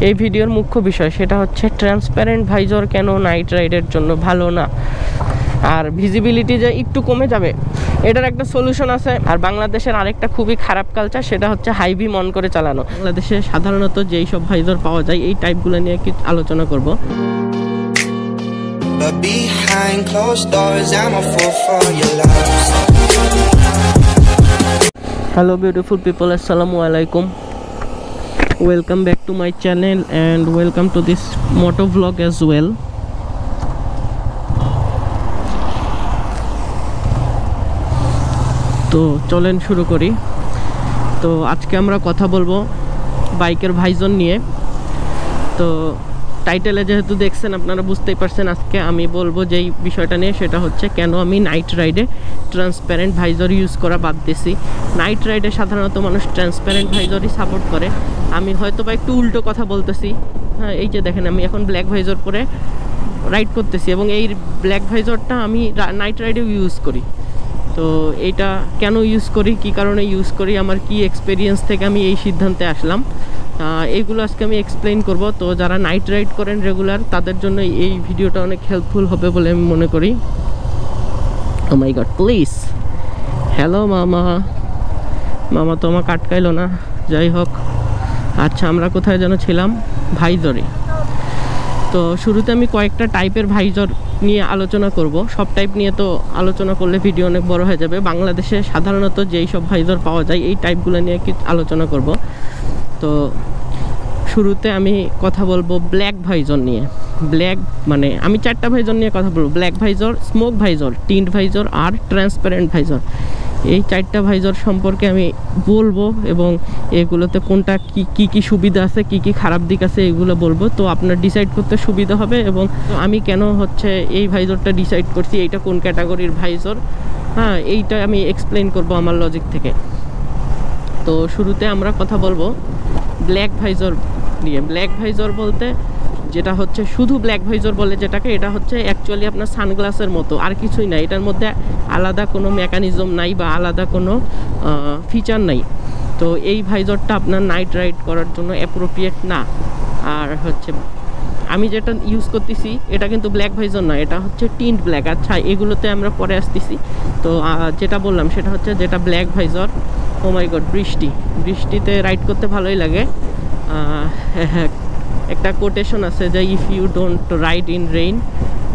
এই ভিডিওর মুখ্য বিষয়, সেটা হচ্ছে ট্রান্সপারেন্ট ভাইজর কেন নাইট রাইডের জন্য ভালো না, আর ভিজিবিলিটি যে একটু কমে যাবে এটার একটা সলিউশন আছে। আর বাংলাদেশের আরেকটা খুবই খারাপ কালচার, সেটা হচ্ছে হাই বিম অন করে চালানো। বাংলাদেশে সাধারণত যেই সব ভাইজর পাওয়া যায় এই টাইপগুলো নিয়ে কি আলোচনা করব। হ্যালো বিউটিফুল পিপল, আসসালামু আলাইকুম। Welcome back to my channel and welcome to this moto vlog as well. তো চলেন শুরু করি। তো আজকে আমরা কথা বলবো বাইকের ভাইজন নিয়ে। তো টাইটেলে যেহেতু দেখছেন আপনারা বুঝতেই পারছেন আজকে আমি বলবো যেই বিষয়টা নিয়ে, সেটা হচ্ছে কেন আমি নাইট রাইডে ট্রান্সপারেন্ট ভাইজর ইউজ করা বাদ দিছি। নাইট রাইডে সাধারণত মানুষ ট্রান্সপারেন্ট ভাইজরই সাপোর্ট করে। আমি হয়তো বা একটু উল্টো কথা বলতেছি। হ্যাঁ, এই যে দেখেন আমি এখন ব্ল্যাক ভাইজর পরে রাইড করতেছি এবং এই ব্ল্যাক ভাইজরটা আমি নাইট রাইডেও ইউজ করি। তো এইটা কেন ইউজ করি, কী কারণে ইউজ করি, আমার কি এক্সপিরিয়েন্স থেকে আমি এই সিদ্ধান্তে আসলাম, এইগুলো আজকে আমি এক্সপ্লেইন করব। তো যারা নাইট রাইড করেন রেগুলার তাদের জন্য এই ভিডিওটা অনেক হেল্পফুল হবে বলে আমি মনে করি। ও মাই গড, প্লিজ। হ্যালো মামা। মামা তো আমার কাটকাইলো না, যাই হোক। আচ্ছা, আমরা কোথায় যেন ছিলাম? ভাইজরে। তো শুরুতে আমি কয়েকটা টাইপের ভাইজর নিয়ে আলোচনা করব। সব টাইপ নিয়ে তো আলোচনা করলে ভিডিও অনেক বড় হয়ে যাবে। বাংলাদেশে সাধারণত যেই সব ভাইজর পাওয়া যায় এই টাইপগুলো নিয়ে কি আলোচনা করব। তো শুরুতে আমি কথা বলবো ব্ল্যাক ভাইজর নিয়ে। ব্ল্যাক মানে আমি চারটা ভাইজর নিয়ে কথা বলবো: black visor, smoke visor, tint visor আর ট্রান্সপারেন্ট ভাইজর। এই চারটা ভাইজর সম্পর্কে আমি বলবো এবং এগুলোতে কোনটা কি সুবিধা আছে, কি খারাপ দিক আছে এগুলো বলবো। তো আপনার ডিসাইড করতে সুবিধা হবে এবং আমি কেন হচ্ছে এই ভাইজরটা ডিসাইড করছি, এইটা কোন ক্যাটাগরির ভাইজর, হ্যাঁ, এইটা আমি এক্সপ্লেন করব আমার লজিক থেকে। তো শুরুতে আমরা কথা বলবো ব্ল্যাক ভাইজর নিয়ে। ব্ল্যাক ভাইজর বলতে যেটা হচ্ছে শুধু ব্ল্যাক ভাইজর বলে যেটাকে, এটা হচ্ছে অ্যাকচুয়ালি আপনার সানগ্লাসের মতো, আর কিছুই নাই। এটার মধ্যে আলাদা কোনো মেকানিজম নাই বা আলাদা কোনো ফিচার নাই। তো এই ভাইজরটা আপনার নাইট রাইড করার জন্য অ্যাপ্রোপ্রিয়েট না। আর হচ্ছে আমি যেটা ইউজ করতেছি এটা কিন্তু ব্ল্যাক ভাইজর না, এটা হচ্ছে টিন্ট ব্ল্যাক। আচ্ছা, এগুলোতে আমরা পরে আসতেছি। তো যেটা বললাম সেটা হচ্ছে যেটা black visor. Oh my god, বৃষ্টিতে রাইড করতে ভালোই লাগে। একটা কোটেশন আছে যে if you don't ride in rain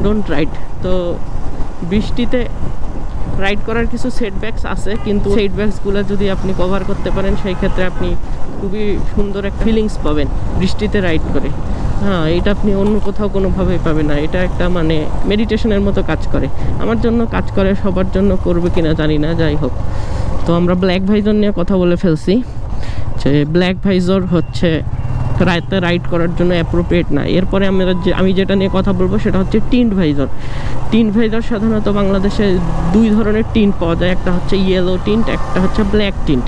don't ride. তো বৃষ্টিতে রাইড করার কিছু সেটব্যাকস আছে, কিন্তু সেটব্যাকসগুলো যদি আপনি কভার করতে পারেন সেই ক্ষেত্রে আপনি খুবই সুন্দর একটা ফিলিংস পাবেন বৃষ্টিতে রাইড করে। হ্যাঁ, এটা আপনি অন্য কোথাও কোনোভাবেই পাবেন না। এটা একটা মানে মেডিটেশনের মতো কাজ করে। আমার জন্য কাজ করে, সবার জন্য করবে কিনা জানি না, যাই হোক। তো আমরা ব্ল্যাক ভাইজর নিয়ে কথা বলে ফেলছি যে ব্ল্যাক ভাইজর হচ্ছে রাতে রাইড করার জন্য অ্যাপ্রোপ্রিয়েট না। এরপরে আমি যেটা নিয়ে কথা বলবো সেটা হচ্ছে টিন্ট ভাইজর। টিন্ট ভাইজর সাধারণত বাংলাদেশে দুই ধরনের টিন্ট পাওয়া যায়, একটা হচ্ছে ইয়েলো টিন্ট, একটা হচ্ছে ব্ল্যাক টিন্ট।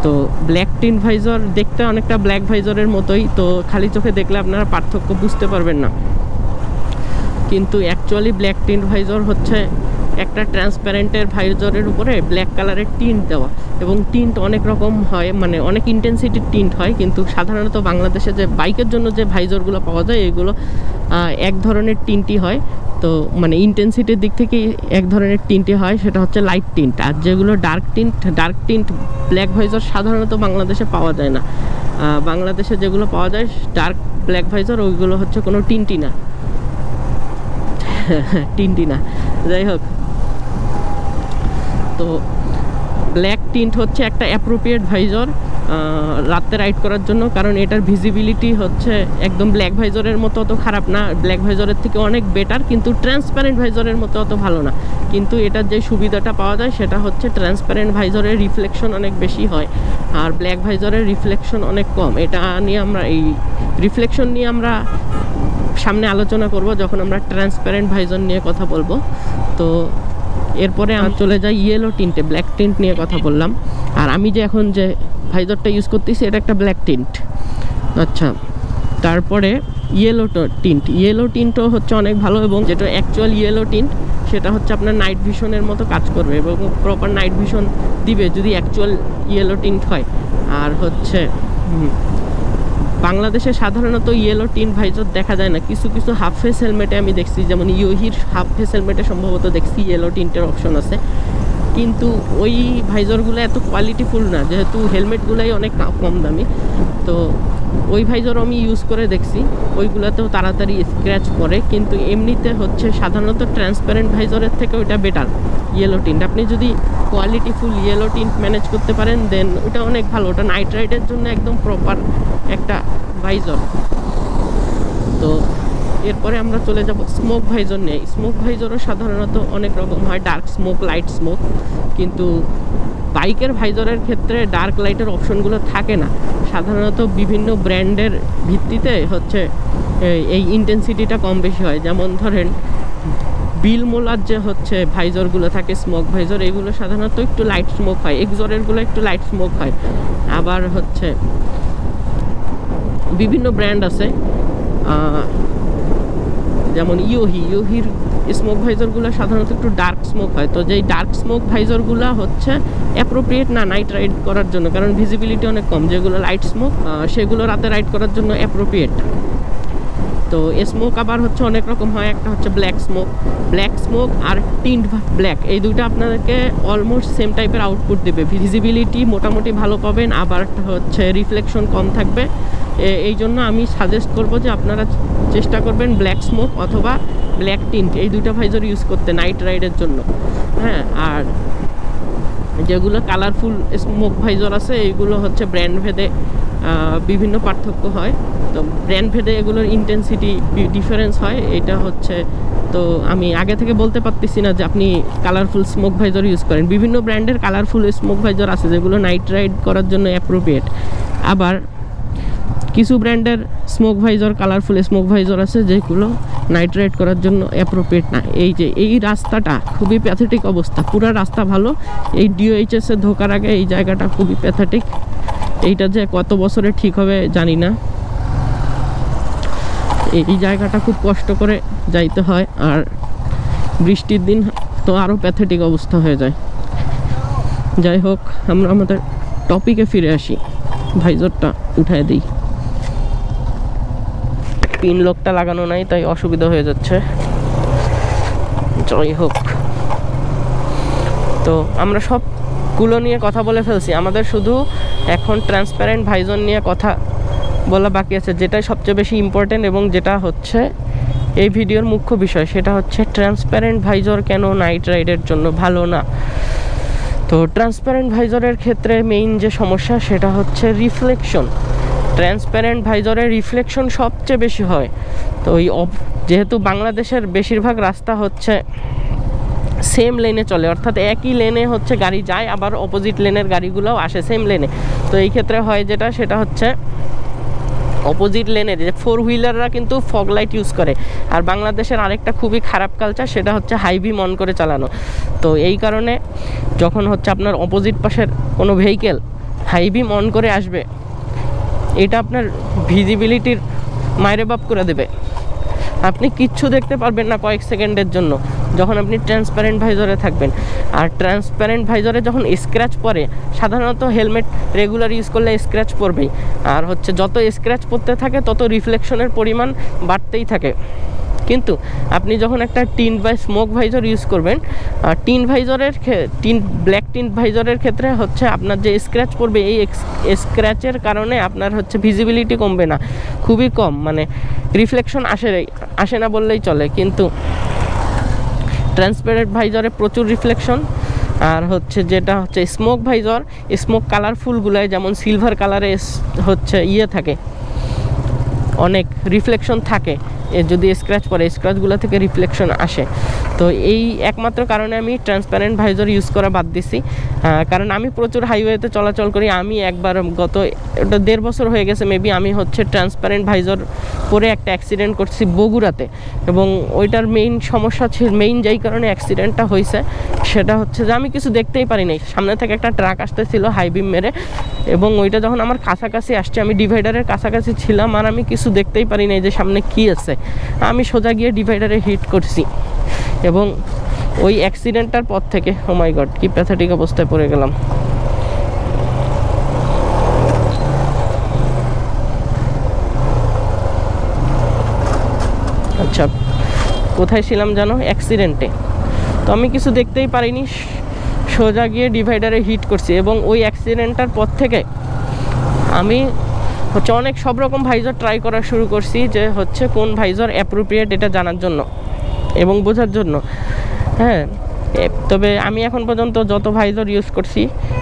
তো ব্ল্যাক টিন্ট ভাইজর দেখতে অনেকটা ব্ল্যাক ভাইজরের মতোই, তো খালি চোখে দেখলে আপনারা পার্থক্য বুঝতে পারবেন না। কিন্তু অ্যাকচুয়ালি ব্ল্যাক টিন্ট ভাইজর হচ্ছে একটা ট্রান্সপারেন্টের ভাইজরের উপরে ব্ল্যাক কালারের টিন্ট দেওয়া, এবং টিন্ট অনেক রকম হয়, মানে অনেক ইন্টেন্সিটির টিন্ট হয়। কিন্তু সাধারণত বাংলাদেশে যে বাইকের জন্য যে ভাইজরগুলো পাওয়া যায় এগুলো এক ধরনের টিন্টই হয়। তো মানে ইন্টেন্সিটির দিক থেকে এক ধরনের টিন্টই হয়, সেটা হচ্ছে লাইট টিন্ট। আর যেগুলো ডার্ক টিন্ট ব্ল্যাক ভাইজর সাধারণত বাংলাদেশে পাওয়া যায় না। বাংলাদেশে যেগুলো পাওয়া যায় ডার্ক ব্ল্যাক ভাইজর ওইগুলো হচ্ছে কোনো টিন্টই না। যাই হোক, তো ব্ল্যাক টিন্ট হচ্ছে একটা অ্যাপ্রোপ্রিয়েট ভাইজর রাতে রাইড করার জন্য, কারণ এটার ভিজিবিলিটি হচ্ছে একদম ব্ল্যাক ভাইজরের মতো অত খারাপ না, ব্ল্যাক ভাইজরের থেকে অনেক বেটার, কিন্তু ট্রান্সপারেন্ট ভাইজরের মতো অত ভালো না। কিন্তু এটার যে সুবিধাটা পাওয়া যায় সেটা হচ্ছে ট্রান্সপারেন্ট ভাইজরের রিফ্লেকশন অনেক বেশি হয় আর ব্ল্যাক ভাইজরের রিফ্লেকশন অনেক কম। এটা নিয়ে আমরা এই রিফ্লেকশন নিয়ে আমরা সামনে আলোচনা করব যখন আমরা ট্রান্সপারেন্ট ভাইজর নিয়ে কথা বলবো। তো এরপরে আমি চলে যাই ইয়েলো টিন্টে। ব্ল্যাক টিন্ট নিয়ে কথা বললাম, আর আমি যে এখন যে ভাইজরটা ইউজ করতেছি এটা একটা ব্ল্যাক টিন্ট। আচ্ছা, তারপরে ইয়েলো টিন্টও হচ্ছে অনেক ভালো, এবং যেটা অ্যাকচুয়াল ইয়েলো টিন্ট সেটা হচ্ছে আপনার নাইট ভিশনের মতো কাজ করবে এবং প্রপার নাইট ভিশন দিবে যদি অ্যাকচুয়াল ইয়েলো টিন্ট হয়। আর হচ্ছে বাংলাদেশে সাধারণত ইয়েলো টিন ভাইজর দেখা যায় না, কিছু কিছু হাফ ফেস হেলমেটে আমি দেখছি, যেমন ইয়োহির হাফ ফেস হেলমেটে সম্ভবত দেখছি ইয়েলো টিন্টের অপশন আছে, কিন্তু ওই ভাইজরগুলো এত কোয়ালিটিফুল না, যেহেতু হেলমেটগুলোই অনেক কম দামি। তো ওই ভাইজর আমি ইউজ করে দেখছি, ওইগুলোতেও তাড়াতাড়ি স্ক্র্যাচ পড়ে, কিন্তু এমনিতে হচ্ছে সাধারণত ট্রান্সপারেন্ট ভাইজরের থেকে ওইটা বেটার ইয়েলো টিন্ট। আপনি যদি কোয়ালিটিফুল ইয়েলো টিন্ট ম্যানেজ করতে পারেন দেন ওটা অনেক ভালো, ওটা নাইট রাইডের জন্য একদম প্রপার একটা ভাইজর। তো এরপরে আমরা চলে যাব স্মোক ভাইজর নিয়ে। স্মোক ভাইজরও সাধারণত অনেক রকম হয়, ডার্ক স্মোক, লাইট স্মোক, কিন্তু বাইকের ভাইজরের ক্ষেত্রে ডার্ক লাইটের অপশনগুলো থাকে না। সাধারণত বিভিন্ন ব্র্যান্ডের ভিত্তিতে হচ্ছে এই ইন্টেন্সিটিটা কম বেশি হয়। যেমন ধরেন বিল মোলার যে হচ্ছে ভাইজরগুলো থাকে স্মোক ভাইজর, এগুলো সাধারণত একটু লাইট স্মোক হয়, এক্সরেরগুলো একটু লাইট স্মোক হয়। আবার হচ্ছে বিভিন্ন ব্র্যান্ড আছে, যেমন ইয়োহির স্মোক ভাইজরগুলো সাধারণত একটু ডার্ক স্মোক হয়। তো যেই ডার্ক স্মোক ভাইজরগুলো হচ্ছে অ্যাপ্রোপ্রিয়েট না নাইট রাইড করার জন্য, কারণ ভিজিবিলিটি অনেক কম। যেগুলো লাইট স্মোক সেগুলো রাতে রাইড করার জন্য অ্যাপ্রোপ্রিয়েট। তো স্মোক আবার হচ্ছে অনেক রকম হয়, একটা হচ্ছে ব্ল্যাক স্মোক আর টিন্ট ব্ল্যাক, এই দুইটা আপনাদেরকে অলমোস্ট সেম টাইপের আউটপুট দেবে, ভিজিবিলিটি মোটামুটি ভালো পাবেন, আবার হচ্ছে রিফ্লেকশন কম থাকবে। এই জন্য আমি সাজেস্ট করব যে আপনারা চেষ্টা করবেন ব্ল্যাক স্মোক অথবা ব্ল্যাক টিন্ট, এই দুইটা ভাইজর ইউজ করতে নাইট রাইডের জন্য। হ্যাঁ, আর যেগুলো কালারফুল স্মোক ভাইজর আছে এইগুলো হচ্ছে ব্র্যান্ড ভেদে বিভিন্ন পার্থক্য হয়। তো ব্র্যান্ড ভেদে এগুলোর ইন্টেন্সিটি ডিফারেন্স হয়, এটা হচ্ছে। তো আমি আগে থেকে বলতে পারতেছি না যে আপনি কালারফুল স্মোক ভাইজর ইউজ করেন। বিভিন্ন ব্র্যান্ডের কালারফুল স্মোক ভাইজর আছে যেগুলো নাইট রাইড করার জন্য অ্যাপ্রোপ্রিয়েট। আবার কিছু ব্র্যান্ডের smoke visor, colourful smoke visor আছে যেগুলো নাইট রাইড করার জন্য অ্যাপ্রোপ্রিয়েট না। এই রাস্তাটা খুবই প্যাথেটিক অবস্থা, পুরো রাস্তা ভালো, এই ডিওএইচএস এ ঢোকার আগে এই জায়গাটা খুবই প্যাথেটিক। এইটা যে কত বছরে ঠিক হবে জানি না, এই জায়গাটা খুব কষ্ট করে যাইতে হয়, আর বৃষ্টির দিন তো আরও প্যাথেটিক অবস্থা হয়ে যায়। যাই হোক, আমরা আমাদের টপিকে ফিরে আসি, ভাইজরটা উঠায় দিই। পিন লকটা লাগানো নাই তাই অসুবিধা হয়ে যাচ্ছে। যাই হোক, তো আমরা সবগুলো নিয়ে কথা বলে ফেলছি, আমাদের শুধু এখন ট্রান্সপারেন্ট ভাইজর নিয়ে কথা বলা বাকি আছে, যেটা সবচেয়ে বেশি ইম্পর্টেন্ট এবং যেটা হচ্ছে এই ভিডিওর মুখ্য বিষয়, সেটা হচ্ছে ট্রান্সপারেন্ট ভাইজর কেন নাইট রাইডের জন্য ভালো না। তো ট্রান্সপারেন্ট ভাইজরের ক্ষেত্রে মেইন যে সমস্যা সেটা হচ্ছে রিফ্লেকশন। ট্রান্সপারেন্ট ভাইজরের রিফ্লেকশন সবচেয়ে বেশি হয়। তো যেহেতু বাংলাদেশের বেশিরভাগ রাস্তা হচ্ছে সেম লেনে চলে, অর্থাৎ একই লেনে হচ্ছে গাড়ি যায়, আবার অপোজিট লেনের গাড়িগুলোও আসে সেম লেনে। তো এই ক্ষেত্রে হয় সেটা হচ্ছে অপোজিট লেনের যে ফোর হুইলাররা কিন্তু ফগ লাইট ইউজ করে। আর বাংলাদেশের আরেকটা খুবই খারাপ কালচার, সেটা হচ্ছে হাই বিম অন করে চালানো। তো এই কারণে যখন হচ্ছে আপনার অপোজিট পাশের কোনো ভেহিকেল হাই বিম অন করে আসবে, এটা আপনার ভিজিবিলিটির মাইরে বাপ করে দেবে, আপনি কিচ্ছু দেখতে পারবেন না কয়েক সেকেন্ডের জন্য যখন আপনি ট্রান্সপারেন্ট ভাইজরে থাকবেন। আর ট্রান্সপারেন্ট ভাইজরে যখন স্ক্র্যাচ পড়ে, সাধারণত হেলমেট রেগুলার ইউজ করলে স্ক্র্যাচ পড়বেই, আর হচ্ছে যত স্ক্র্যাচ পড়তে থাকে তত রিফ্লেকশনের পরিমাণ বাড়তেই থাকে। কিন্তু আপনি যখন একটা টিন্ট বা স্মোক ভাইজর ইউজ করবেন, ব্ল্যাক টিন্ট ভাইজরের ক্ষেত্রে হচ্ছে আপনার যে স্ক্র্যাচ পড়বে, এই স্ক্র্যাচের কারণে আপনার হচ্ছে ভিজিবিলিটি কমবে না, খুবই কম, মানে রিফ্লেকশন আসে না বললেই চলে। কিন্তু ট্রান্সপারেন্ট ভাইজরে প্রচুর রিফ্লেকশন। আর হচ্ছে যেটা হচ্ছে স্মোক ভাইজর, স্মোক কালারফুলগুলোয় যেমন সিলভার কালারে হচ্ছে থাকে, অনেক রিফ্লেকশন থাকে, যদি স্ক্র্যাচ পড়ে স্ক্র্যাচগুলো থেকে রিফ্লেকশন আসে। তো এই একমাত্র কারণে আমি ট্রান্সপারেন্ট ভাইজর ইউজ করা বাদ দিছি, কারণ আমি প্রচুর হাইওয়েতে চলাচল করি। আমি একবার ওটা 1.5 বছর হয়ে গেছে মেবি, আমি হচ্ছে ট্রান্সপারেন্ট ভাইজর পরে একটা অ্যাক্সিডেন্ট করছি বগুড়াতে, এবং ওইটার মেইন সমস্যা ছিল, যেই কারণে অ্যাক্সিডেন্টটা হয়েছে সেটা হচ্ছে যে আমি কিছু দেখতেই পারি নাই, সামনে থেকে একটা ট্রাক আসতেছিল হাই বিম মেরে, এবং ওইটা যখন আমার কাছাকাছি আসছে, আমি ডিভাইডারের কাছাকাছি ছিলাম আর আমি কিছু দেখতেই পারি নাই যে সামনে কি আছে, আমি সোজা গিয়ে ডিভাইডারে হিট করছি। এবং ওই অ্যাক্সিডেন্টটার পর থেকে ও মাই গড, কি প্যাথেটিক অবস্থায় পড়ে গেলাম। আচ্ছা কোথায় ছিলাম জানো, অ্যাক্সিডেন্টে। তো আমি কিছু দেখতেই পারিনি, সোজা গিয়ে ডিভাইডারে হিট করছি। এবং ওই অ্যাক্সিডেন্টটার পর থেকে আমি হচ্ছে অনেক সব রকম ভাইজার ট্রাই করা শুরু করছি, যে হচ্ছে কোন ভাইজার অ্যাপ্রোপ্রিয়েট এটা জানার জন্য এবং বোঝার জন্য। হ্যাঁ, তবে আমি এখন পর্যন্ত যত ভাইজার ইউজ করছি,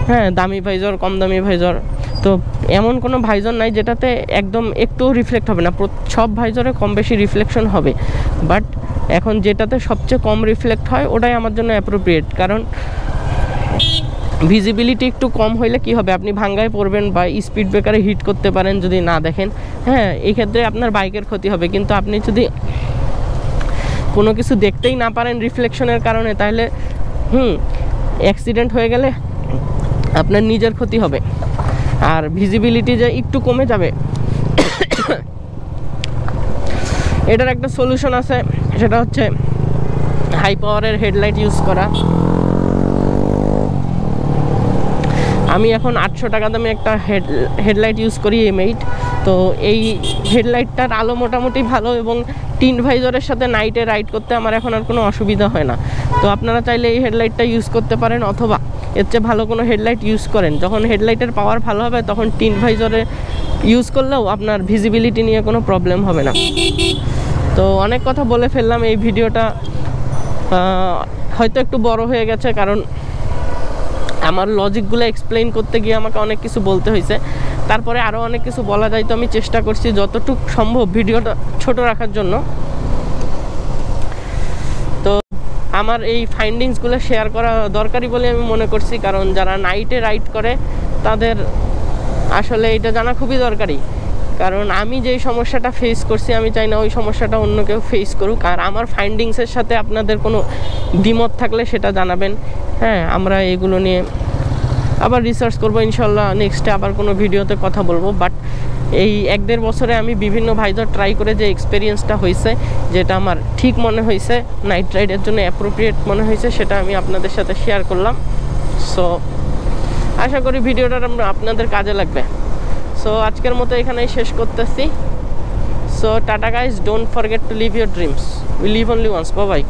হ্যাঁ, দামি ভাইজার, কম দামি ভাইজার, তো এমন কোনো ভাইজার নাই যেটাতে একদম একটুও রিফ্লেক্ট হবে না। সব ভাইজারে কম বেশি রিফ্লেকশন হবে, বাট এখন যেটাতে সবচেয়ে কম রিফ্লেক্ট হয় ওটাই আমার জন্য অ্যাপ্রোপ্রিয়েট। কারণ ভিজিবিলিটি একটু কম হইলে কি হবে, আপনি ভাঙ্গায় পড়বেন বা স্পিড ব্রেকারে হিট করতে পারেন যদি না দেখেন। হ্যাঁ, এই ক্ষেত্রে আপনার বাইকের ক্ষতি হবে। কিন্তু আপনি যদি কোনো কিছু দেখতেই না পারেন রিফ্লেকশনের কারণে, তাহলে অ্যাক্সিডেন্ট হয়ে গেলে আপনার নিজের ক্ষতি হবে, আর ভিজিবিলিটি যে একটু কমে যাবে। এটার একটা সলিউশন আছে, সেটা হচ্ছে হাই পাওয়ারের হেডলাইট ইউজ করা। আমি এখন 800 টাকা দামে একটা হেডলাইট ইউজ করি, M8। তো এই হেডলাইটটার আলো মোটামুটি ভালো, এবং টিন ভাইজরের সাথে নাইটে রাইড করতে আমার এখন আর কোনো অসুবিধা হয় না। তো আপনারা চাইলে এই হেডলাইটটা ইউজ করতে পারেন, অথবা এর চেয়ে ভালো কোনো হেডলাইট ইউজ করেন। যখন হেডলাইটের পাওয়ার ভালো হবে তখন টিন ভাইজরে ইউজ করলেও আপনার ভিজিবিলিটি নিয়ে কোনো প্রবলেম হবে না। তো অনেক কথা বলে ফেললাম, এই ভিডিওটা হয়তো একটু বড় হয়ে গেছে, কারণ আমার লজিকগুলো এক্সপ্লেইন করতে গিয়ে আমাকে অনেক কিছু বলতে হয়েছে। তারপরে আরও অনেক কিছু বলা যায়, তো আমি চেষ্টা করছি যতটুকু সম্ভব ভিডিওটা ছোট রাখার জন্য। তো আমার এই ফাইন্ডিংসগুলো শেয়ার করা দরকারি বলে আমি মনে করছি, কারণ যারা নাইটে রাইড করে তাদের আসলে এটা জানা খুবই দরকারি। কারণ আমি যেই সমস্যাটা ফেস করছি, আমি চাই না ওই সমস্যাটা অন্য কেউ ফেস করুক। আর আমার ফাইন্ডিংসের সাথে আপনাদের কোনো দ্বিমত থাকলে সেটা জানাবেন। হ্যাঁ, আমরা এগুলো নিয়ে আবার রিসার্চ করবো ইনশাল্লাহ, নেক্সটে আবার কোনো ভিডিওতে কথা বলবো। বাট এই 1-1.5 বছরে আমি বিভিন্ন ভাইজার ট্রাই করে যে এক্সপিরিয়েন্সটা হয়েছে, যেটা আমার ঠিক মনে হয়েছে, নাইট রাইডের জন্য অ্যাপ্রোপ্রিয়েট মনে হয়েছে, সেটা আমি আপনাদের সাথে শেয়ার করলাম। সো আশা করি ভিডিওটা আপনাদের কাজে লাগবে। সো আজকের মতো এখানেই শেষ করতেছি। So tata guys, don't forget to live your dreams, we live only once. Bye by.